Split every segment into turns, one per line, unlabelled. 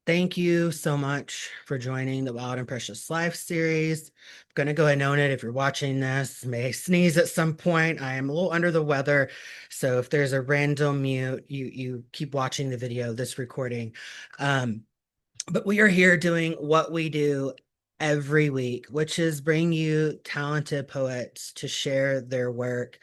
Thank you so much for joining the Wild and Precious Life series. I'm going to go ahead and own it. If you're watching this, may sneeze at some point. I am a little under the weather. So if there's a random mute, you keep watching the video, this recording. Um, but we are here doing what we do every week, which is bring you talented poets to share their work.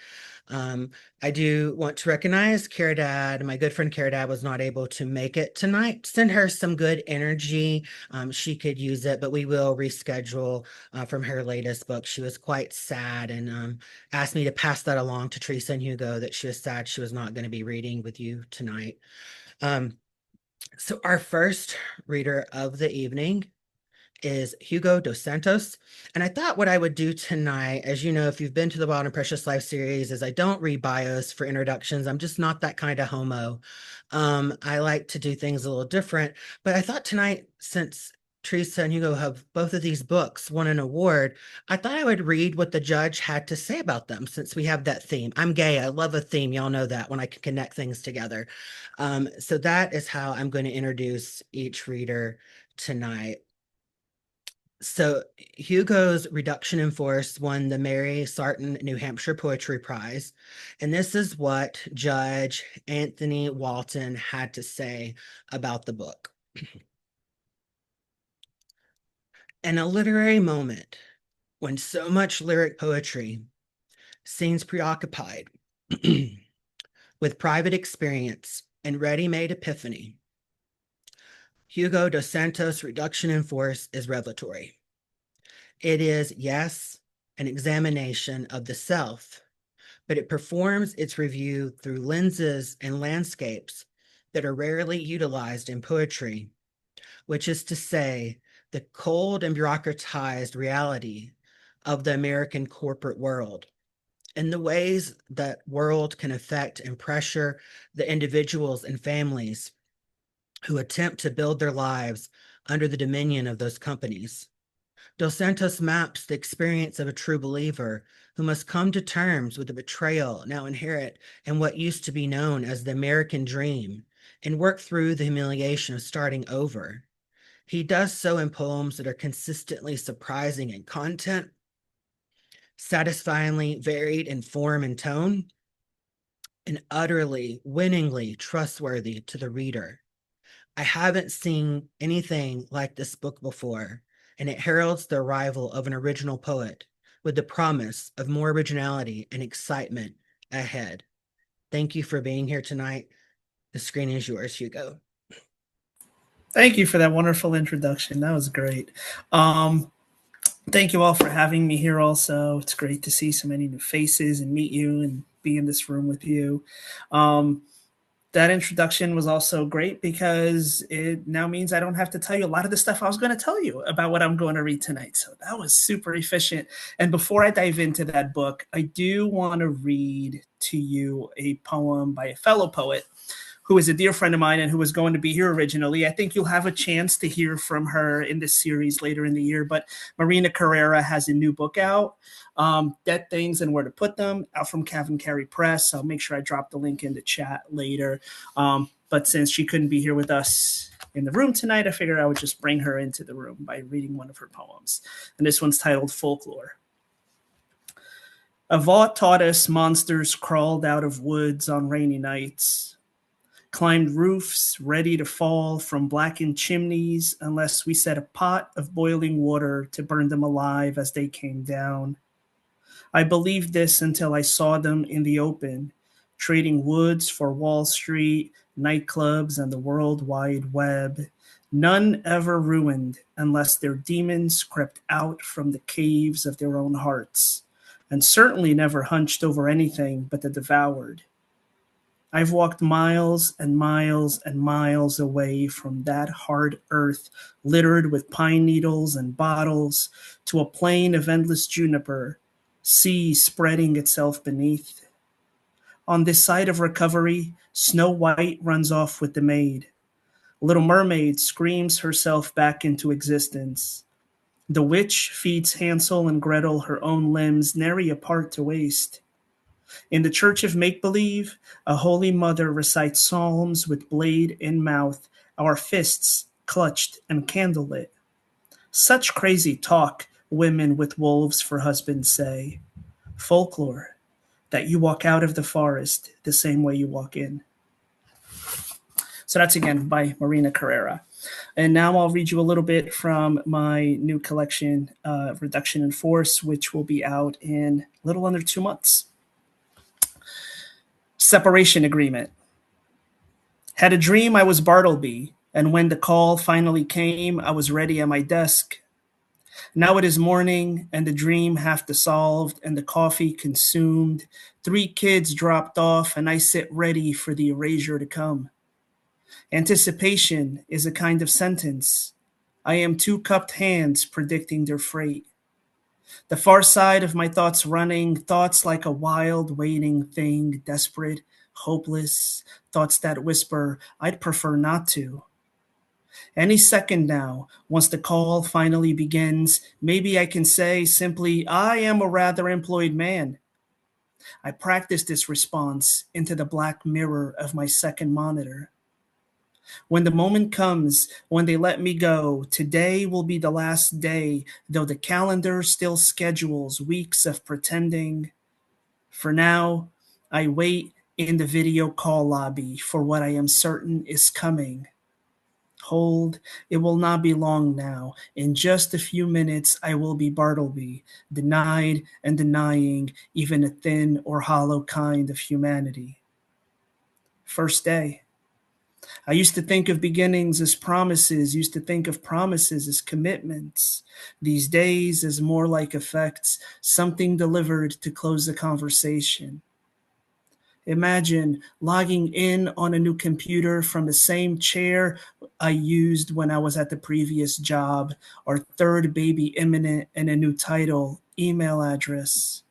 Um, I do want to recognize Cara Dad. My good friend Cara Dad was not able to make it tonight. Send her some good energy. She could use it, but we will reschedule from her latest book. She was quite sad and asked me to pass that along to Teresa and Hugo that she was sad she was not going to be reading with you tonight. Um, so our first reader of the evening is Hugo dos Santos. And I thought what I would do tonight, as you know, if you've been to the Wild and Precious Life series, is I don't read bios for introductions. I'm just not that kind of homo. I like to do things a little different. But I thought tonight, since Teresa and Hugo have both of these books won an award, I thought I would read what the judge had to say about them since we have that theme. I'm gay. I love a theme. Y'all know that when I can connect things together. So that is how I'm going to introduce each reader tonight. So Hugo's Reduction in Force won the Mary Sarton New Hampshire Poetry Prize. And this is what Judge Anthony Walton had to say about the book. In a literary moment when so much lyric poetry seems preoccupied with private experience and ready-made epiphany, Hugo dos Santos' Reduction in Force is revelatory. It is, yes, an examination of the self, but it performs its review through lenses and landscapes that are rarely utilized in poetry, which is to say, the cold and bureaucratized reality of the American corporate world and the ways that world can affect and pressure the individuals and families who attempt to build their lives under the dominion of those companies. Dos Santos maps the experience of a true believer who must come to terms with the betrayal now inherent in what used to be known as the American dream and work through the humiliation of starting over. He does so in poems that are consistently surprising in content, satisfyingly varied in form and tone, and utterly, winningly trustworthy to the reader. I haven't seen anything like this book before, and it heralds the arrival of an original poet with the promise of more originality and excitement ahead. Thank you for being here tonight. The screen is yours, Hugo.
Thank you for that wonderful introduction. That was great. Thank you all for having me here also. It's great to see so many new faces and meet you and be in this room with you. Um, that introduction was also great because it now means I don't have to tell you a lot of the stuff I was going to tell you about what I'm going to read tonight. So that was super efficient. And before I dive into that book, I do want to read to you a poem by a fellow poet who is a dear friend of mine and who was going to be here originally. I think you'll have a chance to hear from her in this series later in the year. But Marina Carrera has a new book out, Dead Things and Where to Put Them, out from Cav and Carey Press. I'll make sure I drop the link in the chat later. But since she couldn't be here with us in the room tonight, I figured I would just bring her into the room by reading one of her poems. And this one's titled Folklore. A vault taught us monsters crawled out of woods on rainy nights, climbed roofs ready to fall from blackened chimneys unless we set a pot of boiling water to burn them alive as they came down. I believed this until I saw them in the open, trading woods for Wall Street, nightclubs, and the World Wide Web. None ever ruined unless their demons crept out from the caves of their own hearts, and certainly never hunched over anything but the devoured. I've walked miles and miles and miles away from that hard earth littered with pine needles and bottles to a plain of endless juniper, sea spreading itself beneath. On this side of recovery, Snow White runs off with the maid. Little Mermaid screams herself back into existence. The witch feeds Hansel and Gretel her own limbs, nary a part to waste. In the Church of Make-Believe, a holy mother recites psalms with blade in mouth, our fists clutched and candlelit. Such crazy talk, women with wolves for husbands say. Folklore, that you walk out of the forest the same way you walk in. So that's again by Marina Carrera. And now I'll read you a little bit from my new collection, Reduction in Force, which will be out in a little under 2 months. Separation Agreement. Had a dream I was Bartleby, and when the call finally came, I was ready at my desk. Now it is morning, and the dream half dissolved, and the coffee consumed. 3 kids dropped off, and I sit ready for the erasure to come. Anticipation is a kind of sentence. I am 2 cupped hands predicting their freight. The far side of my thoughts running, thoughts like a wild, waiting thing, desperate, hopeless, thoughts that whisper, I'd prefer not to. Any second now, once the call finally begins, maybe I can say simply, I am a rather employed man. I practice this response into the black mirror of my second monitor. When the moment comes, when they let me go, today will be the last day, though the calendar still schedules weeks of pretending. For now, I wait in the video call lobby for what I am certain is coming. Hold, it will not be long now. In just a few minutes, I will be Bartleby, denied and denying even a thin or hollow kind of humanity. First day. I used to think of beginnings as promises, used to think of promises as commitments. These days as more like effects, something delivered to close the conversation. Imagine logging in on a new computer from the same chair I used when I was at the previous job, our third baby imminent, and a new title, email address.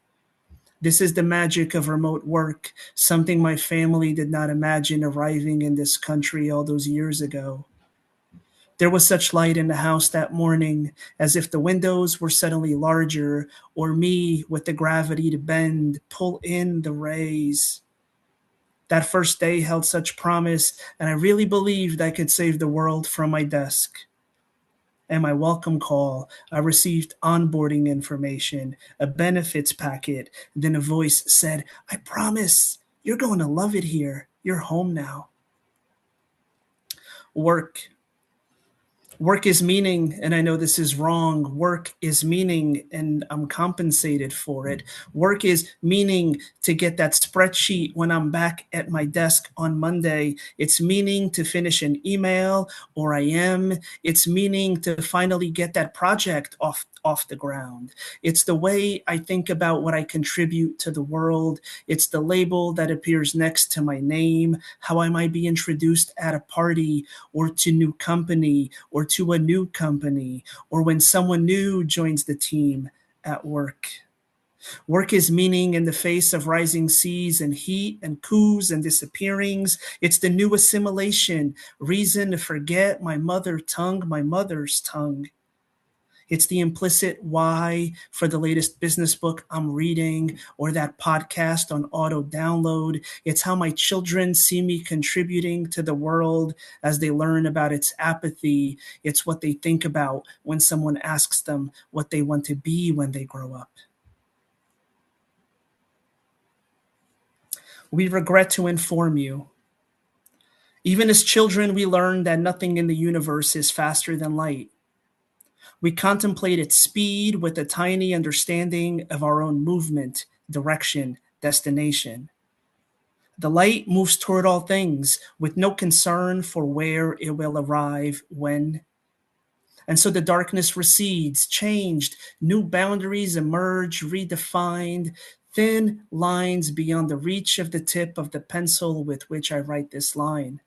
This is the magic of remote work, something my family did not imagine arriving in this country all those years ago. There was such light in the house that morning, as if the windows were suddenly larger, or me with the gravity to bend, pull in the rays. That first day held such promise, and I really believed I could save the world from my desk. And my welcome call, I received onboarding information, a benefits packet. Then a voice said, I promise, you're going to love it here. You're home now. Work. Work is meaning, and I know this is wrong. Work is meaning, and I'm compensated for it. Work is meaning to get that spreadsheet when I'm back at my desk on Monday. It's meaning to finish an email, or I am. It's meaning to finally get that project off the ground. It's the way I think about what I contribute to the world. It's the label that appears next to my name, how I might be introduced at a party or to new company or to a new company, or when someone new joins the team at work. Work is meaning in the face of rising seas and heat and coups and disappearings. It's the new assimilation, reason to forget my mother tongue, my mother's tongue. It's the implicit why for the latest business book I'm reading or that podcast on auto download. It's how my children see me contributing to the world as they learn about its apathy. It's what they think about when someone asks them what they want to be when they grow up. We regret to inform you. Even as children, we learn that nothing in the universe is faster than light. We contemplate its speed with a tiny understanding of our own movement, direction, destination. The light moves toward all things with no concern for where it will arrive, when. And so the darkness recedes, changed, new boundaries emerge, redefined, thin lines beyond the reach of the tip of the pencil with which I write this line.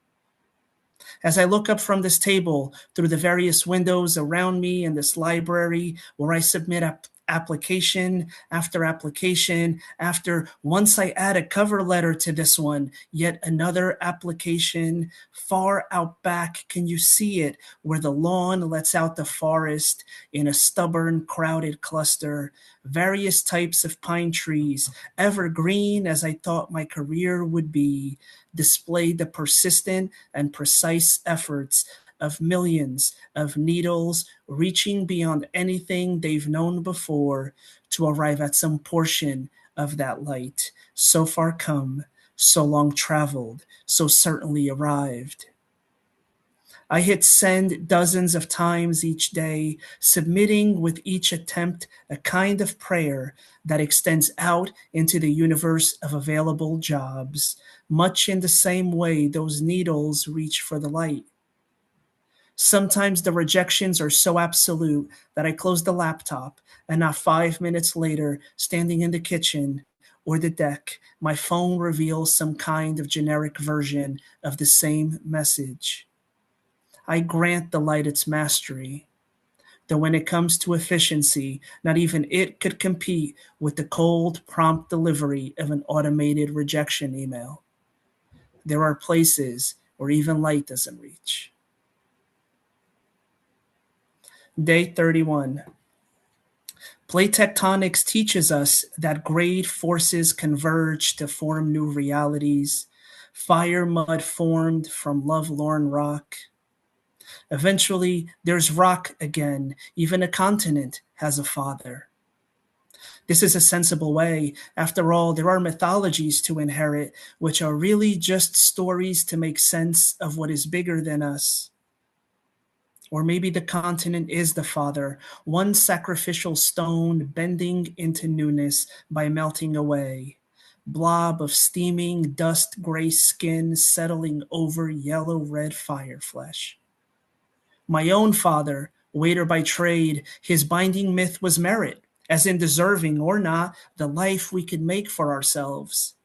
As I look up from this table through the various windows around me in this library where I submit application after once I add a cover letter to this one, yet another application far out back. Can you see it where the lawn lets out the forest in a stubborn, crowded cluster, various types of pine trees, evergreen as I thought my career would be, displayed the persistent and precise efforts of millions of needles reaching beyond anything they've known before to arrive at some portion of that light, so far come, so long traveled, so certainly arrived. I hit send dozens of times each day, submitting with each attempt a kind of prayer that extends out into the universe of available jobs, much in the same way those needles reach for the light. Sometimes the rejections are so absolute that I close the laptop, and not 5 minutes later, standing in the kitchen or the deck, my phone reveals some kind of generic version of the same message. I grant the light its mastery, though when it comes to efficiency, not even it could compete with the cold, prompt delivery of an automated rejection email. There are places where even light doesn't reach. Day 31. Plate tectonics teaches us that great forces converge to form new realities. Fire mud formed from lovelorn rock. Eventually, there's rock again. Even a continent has a father. This is a sensible way. After all, there are mythologies to inherit, which are really just stories to make sense of what is bigger than us. Or maybe the continent is the father, one sacrificial stone bending into newness by melting away. Blob of steaming dust gray skin settling over yellow red fire flesh. My own father, waiter by trade, his binding myth was merit, as in deserving or not the life we could make for ourselves.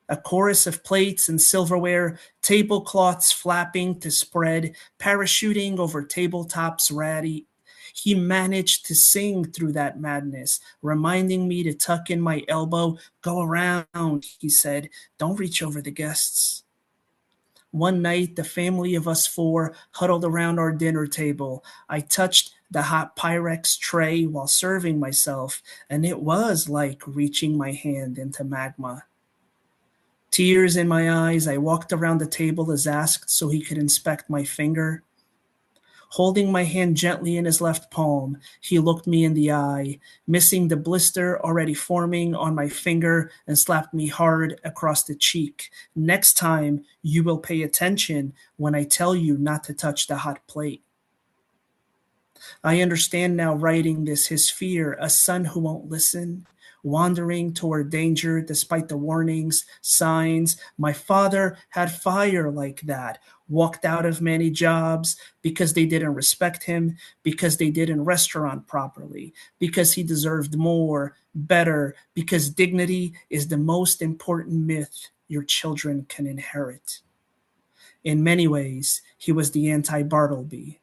A chorus of plates and silverware, tablecloths flapping to spread, parachuting over tabletops ratty. He managed to sing through that madness, reminding me to tuck in my elbow. Go around, he said. Don't reach over the guests. One night, the family of us four huddled around our dinner table. I touched the hot Pyrex tray while serving myself, and it was like reaching my hand into magma. Tears in my eyes, I walked around the table as asked so he could inspect my finger. Holding my hand gently in his left palm, he looked me in the eye, missing the blister already forming on my finger, and slapped me hard across the cheek. Next time, you will pay attention when I tell you not to touch the hot plate. I understand now writing this his fear, a son who won't listen, wandering toward danger despite the warnings, signs. My father had fire like that, walked out of many jobs because they didn't respect him, because they didn't restaurant properly, because he deserved more, better, because dignity is the most important myth your children can inherit. In many ways, he was the anti Bartleby.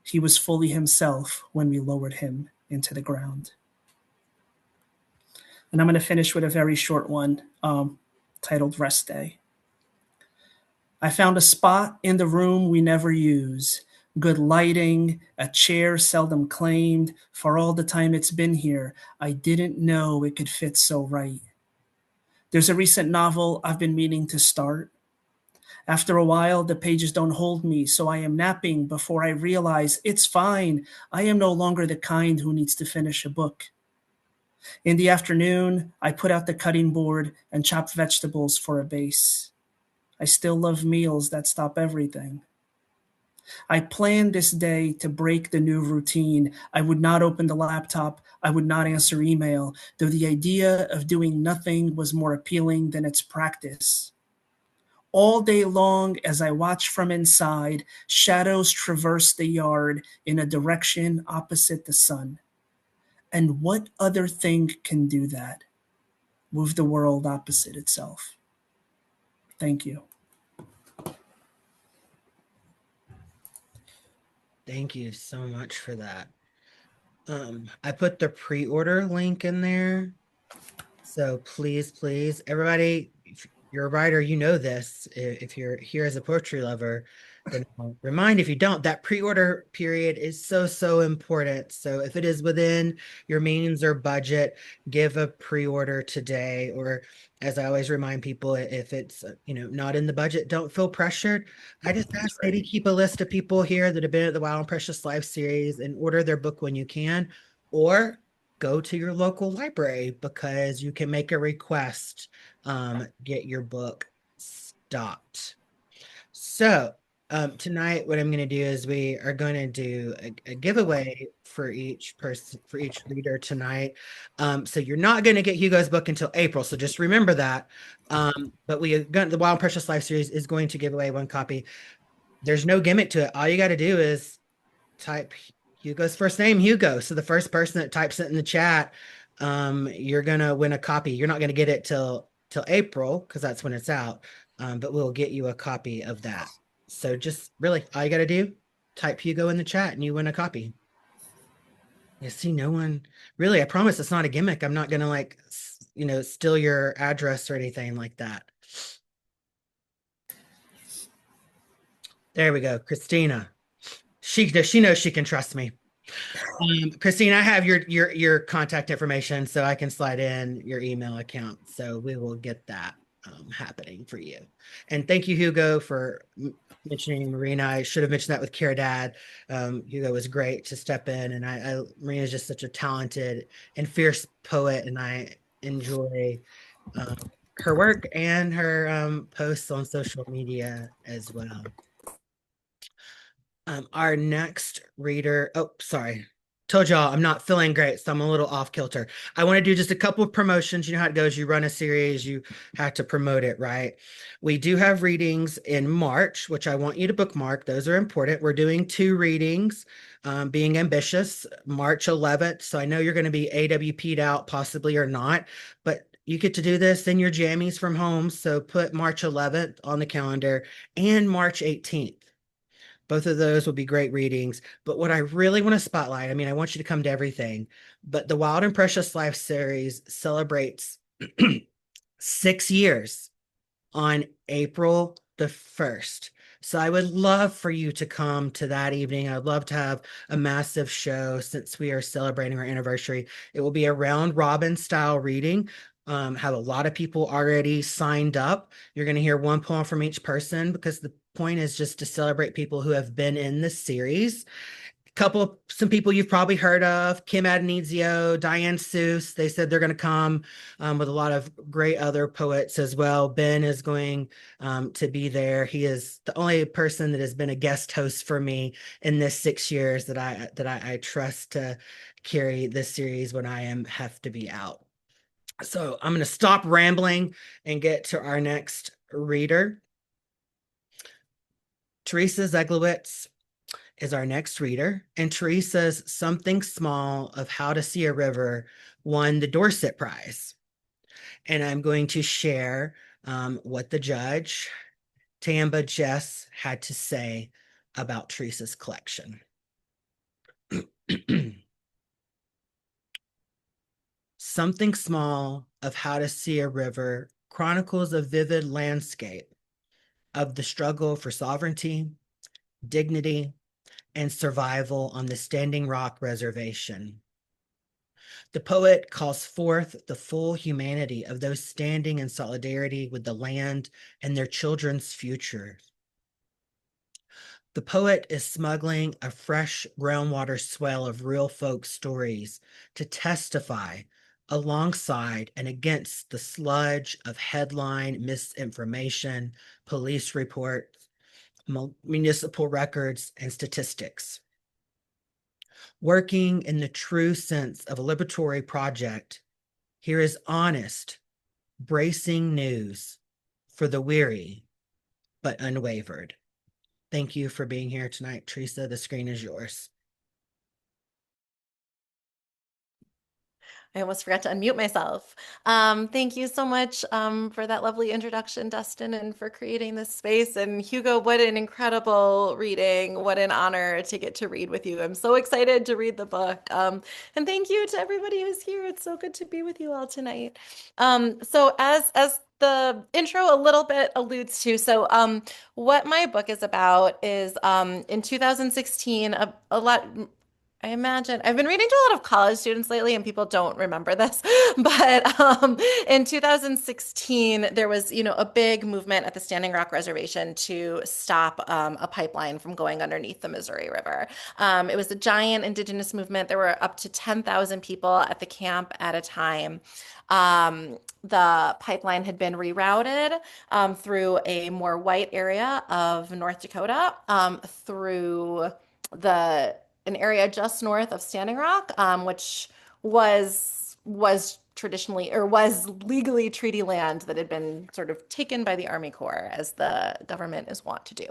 He was fully himself when we lowered him into the ground. And I'm going to finish with a very short one titled Rest Day. I found a spot in the room we never use. Good lighting, a chair seldom claimed. For all the time it's been here, I didn't know it could fit so right. There's a recent novel I've been meaning to start. After a while, the pages don't hold me, so I am napping before I realize it's fine. I am no longer the kind who needs to finish a book. In the afternoon, I put out the cutting board and chop vegetables for a base. I still love meals that stop everything. I planned this day to break the new routine. I would not open the laptop. I would not answer email, though the idea of doing nothing was more appealing than its practice. All day long, as I watch from inside, shadows traverse the yard in a direction opposite the sun. And what other thing can do that? Move the world opposite itself. Thank you.
Thank you so much for that. I put the pre-order link in there. So please, please, everybody, you're a writer, you know this. If you're here as a poetry lover, then I'll remind if you don't, that pre-order period is so, so important. So if it is within your means or budget, give a pre-order today. Or as I always remind people, if it's not in the budget, don't feel pressured. I just
That's
ask maybe
right.
keep a list of people here that have been at the Wild and Precious Life series and order their book when you can, or go to your local library because you can make a request, get your book stopped. So, tonight, what I'm going to do is we are going to do a giveaway for each person, for each reader tonight. So you're not going to get Hugo's book until April. So just remember that. But we are going, the Wild and Precious Life series is going to give away one copy. There's no gimmick to it. All you got to do is type Hugo's first name, Hugo. So the first person that types it in the chat, you're gonna win a copy. You're not gonna get it till April because that's when it's out. But we'll get you a copy of that. So just really all you gotta do, type Hugo in the chat and you win a copy. Yeah, see, no one really, I promise it's not a gimmick. I'm not gonna like steal your address or anything like that. There we go, Christina. She knows she can trust me. Christine, I have your contact information, so I can slide in your email account. So we will get that happening for you. And thank you, Hugo, for mentioning Marina. I should have mentioned that with Care Dad. Hugo was great to step in, and Marina is just such a talented and fierce poet, and I enjoy um, her work and her posts on social media as well. Our next reader, oh, sorry. Told y'all I'm not feeling great, so I'm a little off kilter. I want to do just a couple of promotions. You know how it goes. You run a series, you have to promote it, right? We do have readings in March, which I want you to bookmark. Those are important. We're doing 2 readings, being ambitious, March 11th. So I know you're going to be AWP'd out, possibly or not, but you get to do this in your jammies from home. So put March 11th on the calendar and March 18th. Both of those will be great readings. But what I really want to spotlight, I mean, I want you to come to everything, but the Wild and Precious Life series celebrates 6 years on April the 1st. So I would love for you to come to that evening. I'd love to have a massive show since we are celebrating our anniversary. It will be a round robin style reading. Have a lot of people already signed up. You're going to hear one poem from each person because the point is just to celebrate people who have been in the series. Some people you've probably heard of: Kim Adenizio, Diane Seuss. They said they're going to come, with a lot of great other poets as well. Ben is going to be there. He is the only person that has been a guest host for me in this 6 years that I trust to carry this series when I have to be out. So I'm going to stop rambling and get to our next reader. Teresa Dzieglewicz is our next reader, and Teresa's Something Small of How to See a River won the Dorset Prize. And I'm going to share what the judge, Tamba Jess, had to say about Teresa's collection. Something Small of How to See a River chronicles a vivid landscape of the struggle for sovereignty, dignity, and survival on the Standing Rock Reservation. The poet calls forth the full humanity of those standing in solidarity with the land and their children's future. The poet is smuggling a fresh groundwater swell of real folk stories to testify alongside and against the sludge of headline misinformation, police reports, municipal records, and statistics. Working in the true sense of a liberatory project, here is honest, bracing news for the weary, but unwavered. Thank you for being here tonight, Teresa. The screen is yours.
I almost forgot to unmute myself. Thank you so much for that lovely introduction, Dustin, and for creating this space. And Hugo, what an incredible reading. What an honor to get to read with you. I'm so excited to read the book. And thank you to everybody who's here. It's so good to be with you all tonight. So as the intro a little bit alludes to. So, what my book is about is in 2016, a lot. I imagine I've been reading to a lot of college students lately, and people don't remember this. But in 2016, there was, a big movement at the Standing Rock Reservation to stop a pipeline from going underneath the Missouri River. It was a giant indigenous movement. There were up to 10,000 people at the camp at a time. The pipeline had been rerouted through a more white area of North Dakota, through the an area just north of Standing Rock, which was traditionally or was legally treaty land that had been sort of taken by the Army Corps, as the government is wont to do.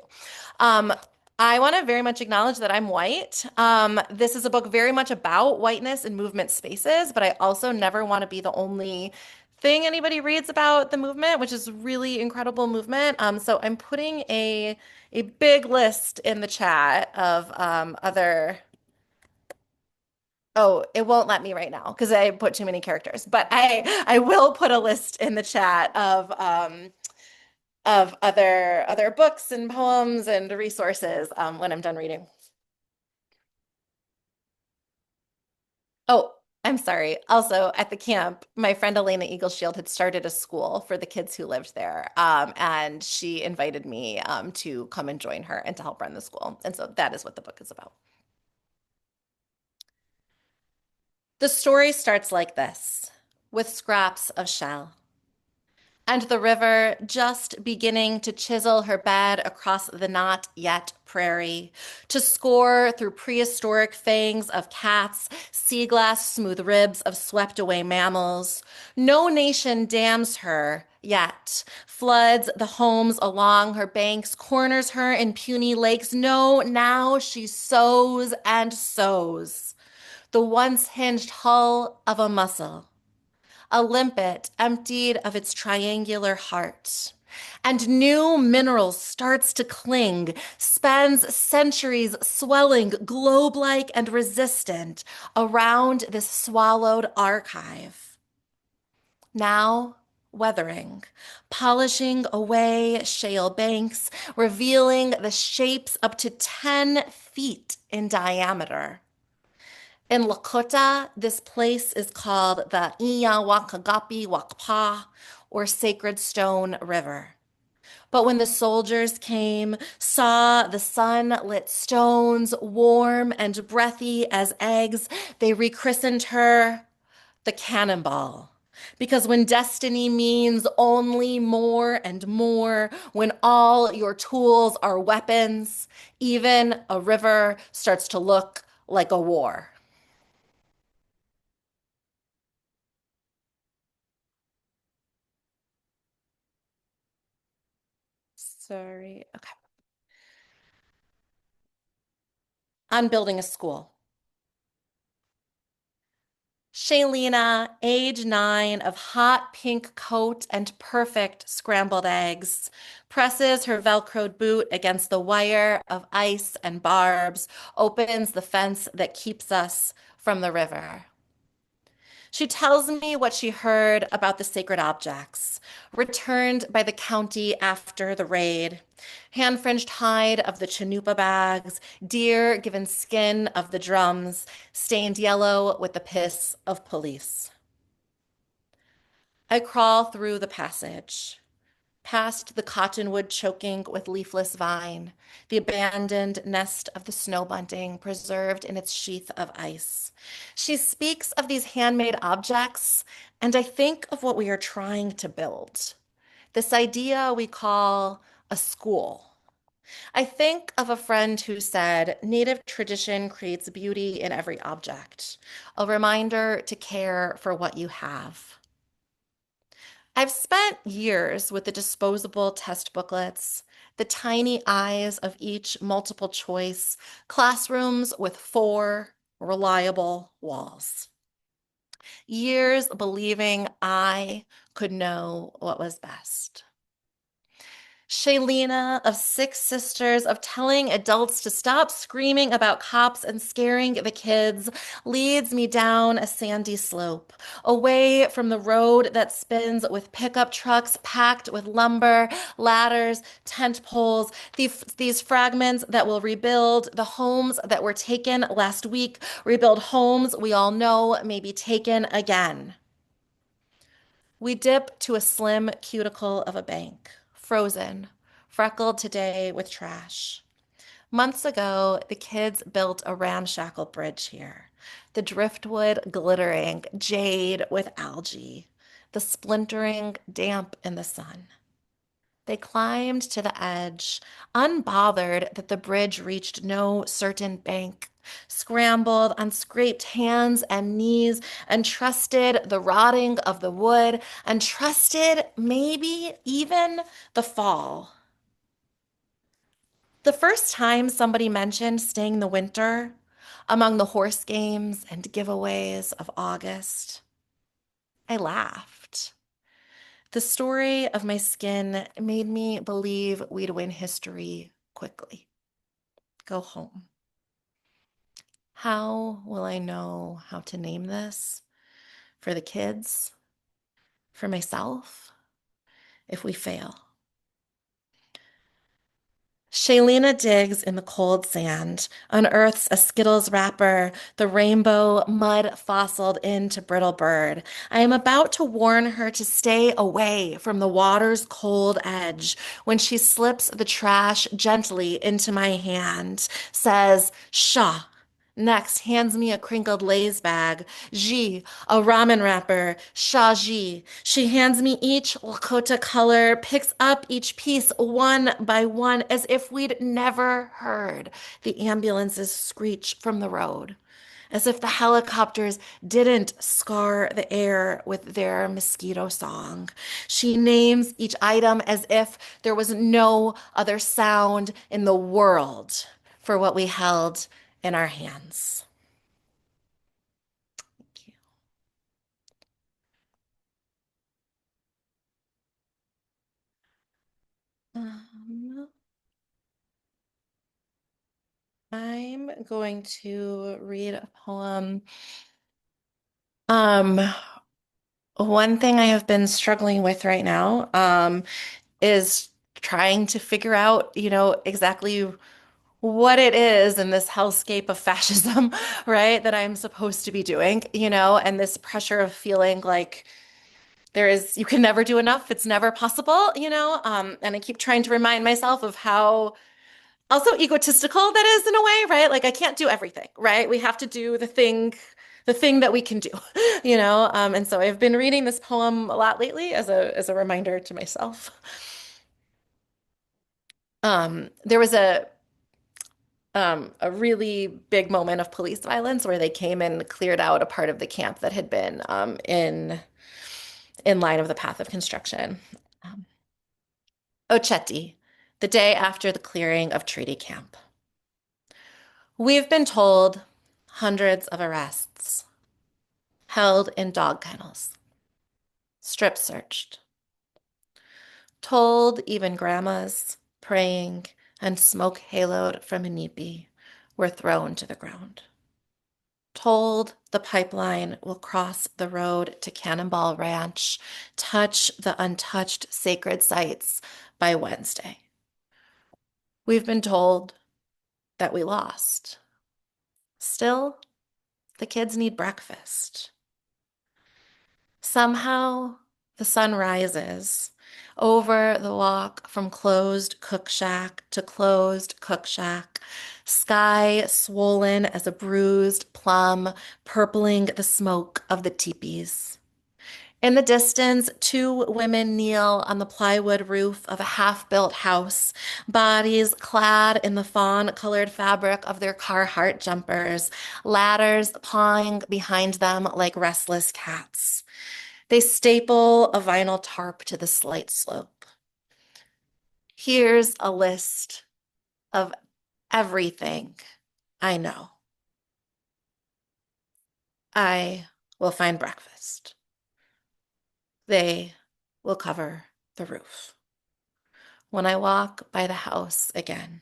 Um, I want to very much acknowledge that I'm white. This is a book very much about whiteness in movement spaces, but I also never want to be the only thing anybody reads about the movement, which is a really incredible movement. So I'm putting a big list in the chat of other. Oh, it won't let me right now because I put too many characters. But I will put a list in the chat of other books and poems and resources when I'm done reading. Oh, I'm sorry. Also, at the camp, my friend Elena Eagleshield had started a school for the kids who lived there. And she invited me to come and join her and to help run the school. And so that is what the book is about. The story starts like this, with scraps of shell. And the river just beginning to chisel her bed across the not yet prairie, to score through prehistoric fangs of cats, sea glass smooth ribs of swept away mammals. No nation dams her yet, floods the homes along her banks, corners her in puny lakes. No, now she sows and sows the once hinged hull of a mussel, a limpet emptied of its triangular heart. And new mineral starts to cling, spends centuries swelling, globe-like and resistant, around this swallowed archive. Now weathering, polishing away shale banks, revealing the shapes up to 10 feet in diameter. In Lakota, this place is called the Iya Wakagapi Wakpa, or Sacred Stone River. But when the soldiers came, saw the sun-lit stones, warm and breathy as eggs, they rechristened her the Cannonball. Because when destiny means only more and more, when all your tools are weapons, even a river starts to look like a war. Sorry. Okay. On building a school. Shaylena, age 9, of hot pink coat and perfect scrambled eggs, presses her Velcroed boot against the wire of ice and barbs, opens the fence that keeps us from the river. She tells me what she heard about the sacred objects, returned by the county after the raid. Hand-fringed hide of the chanupa bags, deer given skin of the drums, stained yellow with the piss of police. I crawl through the passage, past the cottonwood choking with leafless vine, the abandoned nest of the snow bunting preserved in its sheath of ice. She speaks of these handmade objects, and I think of what we are trying to build. This idea we call a school. I think of a friend who said, Native tradition creates beauty in every object, a reminder to care for what you have. I've spent years with the disposable test booklets, the tiny eyes of each multiple choice, classrooms with 4 reliable walls. Years believing I could know what was best. Shaylena of six sisters, of telling adults to stop screaming about cops and scaring the kids, leads me down a sandy slope, away from the road that spins with pickup trucks packed with lumber, ladders, tent poles, these fragments that will rebuild the homes that were taken last week, rebuild homes we all know may be taken again. We dip to a slim cuticle of a bank, frozen, freckled today with trash. Months ago, the kids built a ramshackle bridge here, the driftwood glittering jade with algae, the splintering damp in the sun. They climbed to the edge, unbothered that the bridge reached no certain bank, scrambled on scraped hands and knees, and trusted the rotting of the wood, and trusted maybe even the fall. The first time somebody mentioned staying the winter among the horse games and giveaways of August, I laughed. The story of my skin made me believe we'd win history quickly. Go home. How will I know how to name this? For the kids? For myself? If we fail? Shaylena digs in the cold sand, unearths a Skittles wrapper, the rainbow mud fossiled into brittle bird. I am about to warn her to stay away from the water's cold edge when she slips the trash gently into my hand, says, "Shaw." Next, hands me a crinkled Lay's bag. Ji, a ramen wrapper. Shaji. She hands me each Lakota color, picks up each piece one by one, as if we'd never heard the ambulances screech from the road, as if the helicopters didn't scar the air with their mosquito song. She names each item as if there was no other sound in the world for what we held in our hands. Thank you. Um, I'm going to read a poem. Um, One thing I have been struggling with right now, is trying to figure out, exactly what it is in this hellscape of fascism, right, that I'm supposed to be doing, and this pressure of feeling like you can never do enough. It's never possible, and I keep trying to remind myself of how also egotistical that is in a way, right? Like I can't do everything, right? We have to do the thing that we can do, and so I've been reading this poem a lot lately as a reminder to myself. There was a really big moment of police violence where they came and cleared out a part of the camp that had been in line of the path of construction. Um, Ochetti, the day after the clearing of Treaty Camp. We've been told hundreds of arrests, held in dog kennels, strip searched, told even grandmas praying and smoke haloed from a nipi were thrown to the ground. Told the pipeline will cross the road to Cannonball Ranch, touch the untouched sacred sites by Wednesday. We've been told that we lost. Still, the kids need breakfast. Somehow, the sun rises over the walk from closed cook shack to closed cook shack, sky swollen as a bruised plum, purpling the smoke of the teepees. In the distance, two women kneel on the plywood roof of a half-built house, bodies clad in the fawn-colored fabric of their Carhartt jumpers, ladders pawing behind them like restless cats. They staple a vinyl tarp to the slight slope. Here's a list of everything I know. I will find breakfast. They will cover the roof. When I walk by the house again,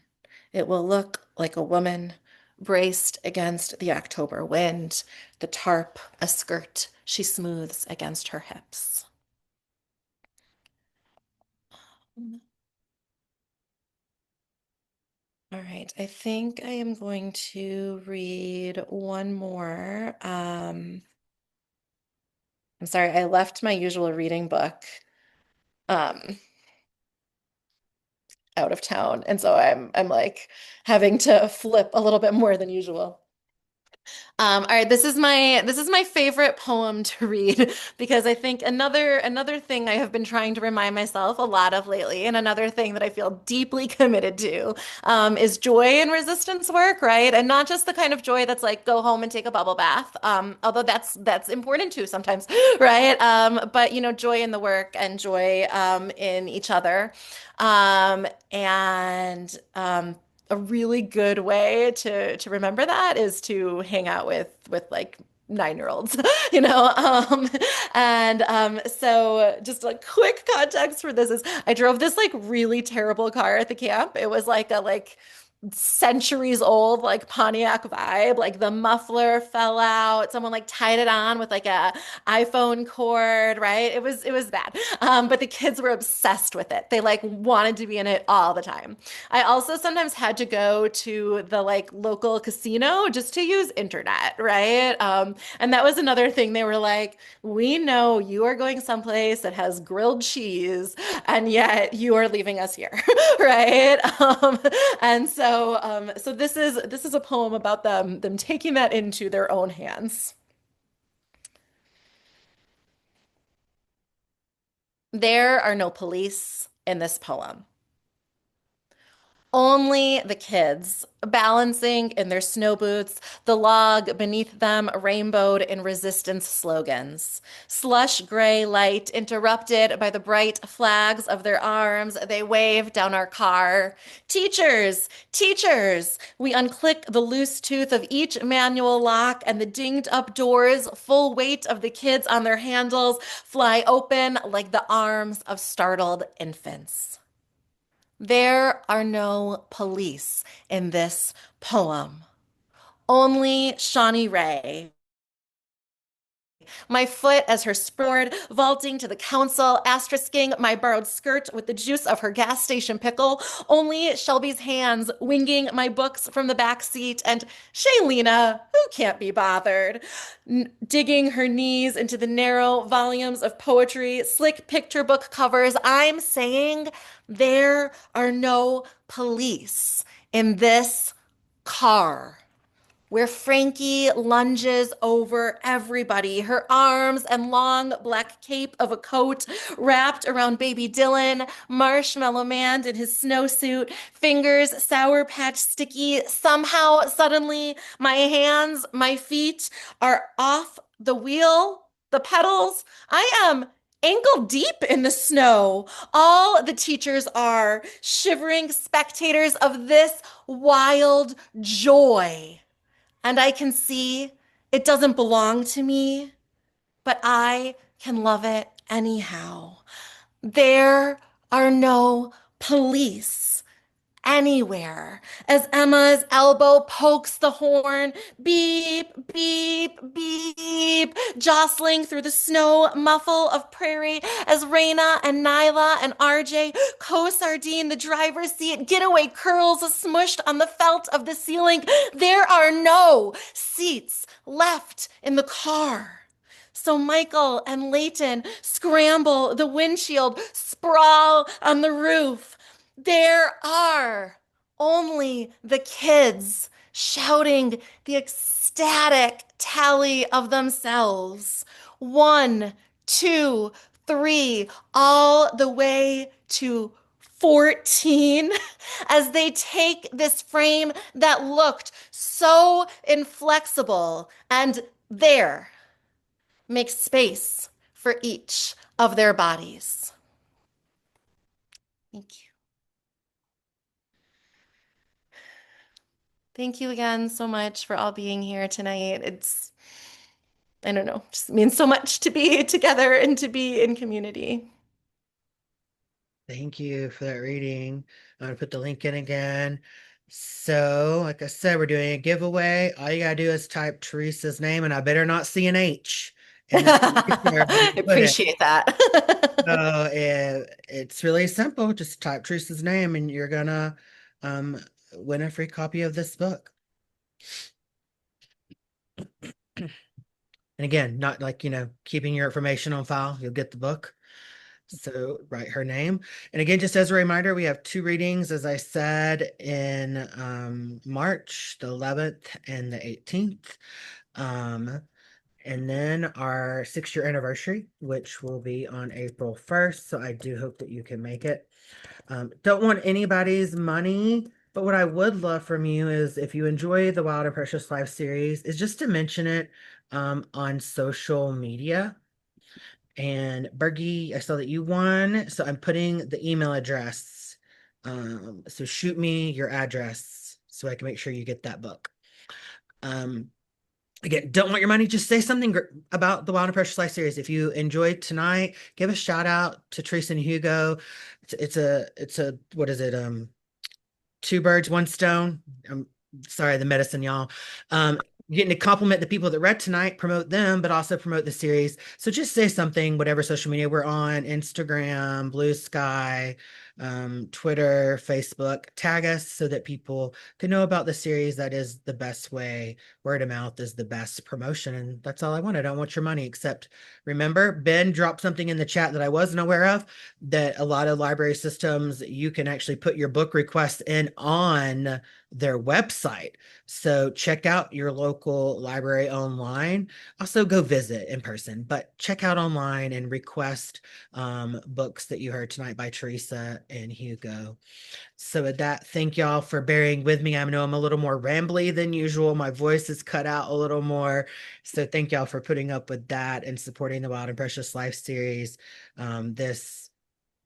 it will look like a woman braced against the October wind, the tarp a skirt she smooths against her hips. All right, I think I am going to read one more. I'm sorry, I left my usual reading book um, out of town, and so I'm like having to flip a little bit more than usual. All right, this is my favorite poem to read because I think another thing I have been trying to remind myself a lot of lately, and another thing that I feel deeply committed to, is joy and resistance work, right? And not just the kind of joy that's like go home and take a bubble bath, although that's important too sometimes, right? But joy in the work and joy in each other, and a really good way to remember that is to hang out with like 9-year-olds, you know. So just a quick context for this is I drove this like really terrible car at the camp. It was like a centuries old like Pontiac vibe. Like the muffler fell out. Someone like tied it on with like a iPhone cord, right? It was bad. But the kids were obsessed with it. They like wanted to be in it all the time. I also sometimes had to go to the like local casino just to use internet, right? And that was another thing. They were like, we know you are going someplace that has grilled cheese, and yet you are leaving us here, right? And so this is a poem about them taking that into their own hands. There are no police in this poem. Only the kids, balancing in their snow boots, the log beneath them rainbowed in resistance slogans. Slush gray light interrupted by the bright flags of their arms, they wave down our car. Teachers, teachers! We unclick the loose tooth of each manual lock, and the dinged up doors, full weight of the kids on their handles, fly open like the arms of startled infants. There are no police in this poem. Only Shawnee Ray, my foot as her spurred, vaulting to the council, asterisking my borrowed skirt with the juice of her gas station pickle, only Shelby's hands winging my books from the back seat, and Shaylena, who can't be bothered, digging her knees into the narrow volumes of poetry, slick picture book covers. I'm saying there are no police in this car where Frankie lunges over everybody, her arms and long black cape of a coat wrapped around baby Dylan, Marshmallow Man in his snowsuit, fingers Sour Patch sticky. Somehow, suddenly, my hands, my feet are off the wheel, the pedals. I am ankle deep in the snow. All the teachers are shivering spectators of this wild joy. And I can see it doesn't belong to me, but I can love it anyhow. There are no police anywhere as Emma's elbow pokes the horn, beep, beep, beep, jostling through the snow muffle of prairie as Raina and Nyla and RJ co-sardine the driver's seat, getaway curls smushed on the felt of the ceiling. There are no seats left in the car. So Michael and Leighton scramble the windshield, sprawl on the roof. There are only the kids shouting the ecstatic tally of themselves. 1, 2, 3, all the way to 14 as they take this frame that looked so inflexible and there make space for each of their bodies. Thank you. Thank you again so much for all being here tonight. I don't know, just means so much to be together and to be in community.
Thank you for that reading. I'm gonna put the link in again. So, like I said, we're doing a giveaway. All you gotta do is type Teresa's name, and I better not see an H in the place where I'm gonna put it.
Appreciate that.
It's really simple. Just type Teresa's name, and you're gonna um, win a free copy of this book. And again, not like, keeping your information on file. You'll get the book. So write her name. And again, just as a reminder, we have two readings, as I said, in March, the 11th and the 18th. And then our 6-year anniversary, which will be on April 1st. So I do hope that you can make it. Don't want anybody's money, but what I would love from you is, if you enjoy the Wild and Precious Life series, is just to mention it on social media. And Bergie, I saw that you won, so I'm putting the email address. So shoot me your address so I can make sure you get that book. Again, don't want your money. Just say something about the Wild and Precious Life series. If you enjoyed tonight, give a shout out to Teresa and Hugo. It's a what is it? Two birds, one stone. I'm sorry, the medicine, y'all. Getting to compliment the people that read tonight, promote them, but also promote the series. So just say something, whatever social media we're on, Instagram, Blue Sky, Twitter, Facebook, tag us so that people can know about the series. That is the best way. Word of mouth is the best promotion. And that's all I want. I don't want your money, except remember, Ben dropped something in the chat that I wasn't aware of, that a lot of library systems, you can actually put your book request in on their website. So check out your local library online. Also go visit in person, but check out online and request books that you heard tonight by Teresa and Hugo. So with that, thank y'all for bearing with me. I know I'm a little more rambly than usual. My voice is cut out a little more. So thank y'all for putting up with that and supporting the Wild and Precious Life series. This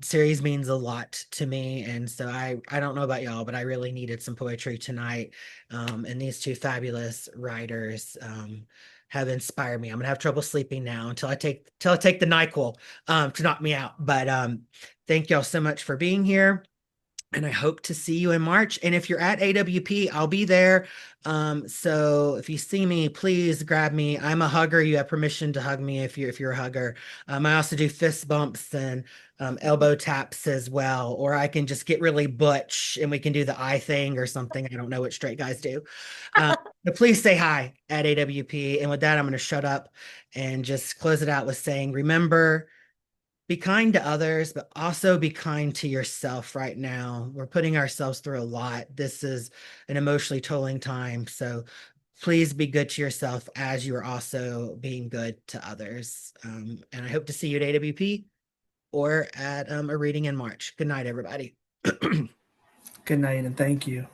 series means a lot to me, and so I don't know about y'all, but I really needed some poetry tonight. And these two fabulous writers have inspired me. I'm gonna have trouble sleeping now until I take the NyQuil to knock me out. But thank y'all so much for being here. And I hope to see you in March. And if you're at AWP, I'll be there. So if you see me, please grab me. I'm a hugger. You have permission to hug me if you're a hugger. I also do fist bumps and elbow taps as well. Or I can just get really butch and we can do the eye thing or something. I don't know what straight guys do. But please say hi at AWP. And with that, I'm going to shut up and just close it out with saying, remember, be kind to others, but also be kind to yourself right now. We're putting ourselves through a lot. This is an emotionally tolling time. So please be good to yourself as you are also being good to others. And I hope to see you at AWP or at a reading in March. Good night, everybody.
Good night and thank you.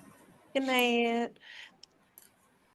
Good night.